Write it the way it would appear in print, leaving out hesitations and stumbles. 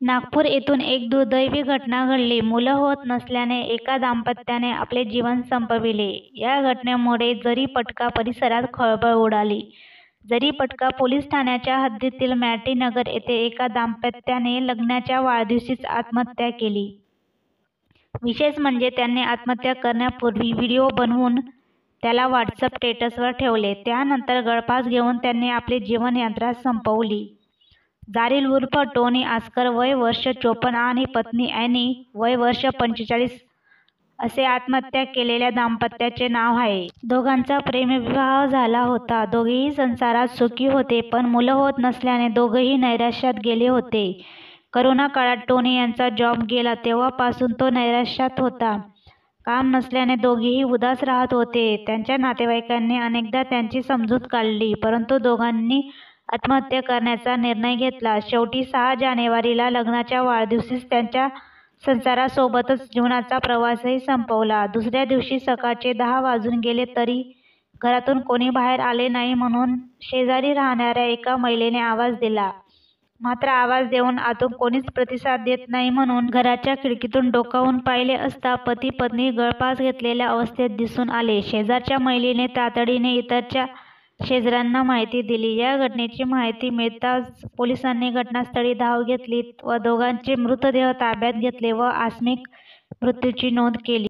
नागपूर येथून एक दुर्दैवी घटना घडली. मुलं होत नसल्याने एका दाम्पत्याने आपले जीवन संपविले. या घटनेमुळे जरीपटका परिसरात खळबळ उडाली. जरीपटका पोलीस ठाण्याच्या हद्दीतील मॅटीनगर येथे एका दाम्पत्याने लग्नाच्या वाढदिवशीच आत्महत्या केली. विशेष म्हणजे त्यांनी आत्महत्या करण्यापूर्वी व्हिडिओ बनवून त्याला व्हॉट्सअप स्टेटसवर ठेवले. त्यानंतर गळफास घेऊन त्यांनी आपली जीवनयात्रा संपवली. जारील उर्फ टोनी आस्कर वय वर्ष 54 आणि पत्नी ॲनी वय वर्ष 45 असे आत्महत्या केलेल्या दाम्पत्याचे नाव आहे. दोघांचा प्रेमविवाह झाला होता. दोघेही संसारात सुखी होते, पण मुलं होत नसल्याने दोघेही नैराश्यात गेले होते. करोना काळात टोनी यांचा जॉब गेला तेव्हापासून तो नैराश्यात होता. काम नसल्याने दोघेही उदास राहत होते. त्यांच्या नातेवाईकांनी अनेकदा त्यांची समजूत काढली, परंतु दोघांनी आत्महत्या करण्याचा निर्णय घेतला. शेवटी 6 जानेवारीला लग्नाच्या वाढदिवशीच त्यांच्या संसारासोबतच जीवनाचा प्रवासही संपवला. दुसऱ्या दिवशी सकाळचे 10 वाजून गेले तरी घरातून कोणी बाहेर आले नाही, म्हणून शेजारी राहणाऱ्या एका महिलेने आवाज दिला. मात्र आवाज देऊन आतून कोणीच प्रतिसाद देत नाही, म्हणून घराच्या खिडकीतून डोकावून पाहिले असता पती पत्नी गळफास घेतलेल्या अवस्थेत दिसून आले. शेजारच्या महिलेने तातडीने इतरच्या शेजाऱ्यांना माहिती दिली. या घटनेची माहिती मिळताच पोलिसांनी घटनास्थळी धाव घेतली व दोघांचे मृतदेह ताब्यात घेतले व आकस्मिक मृत्यूची नोंद केली.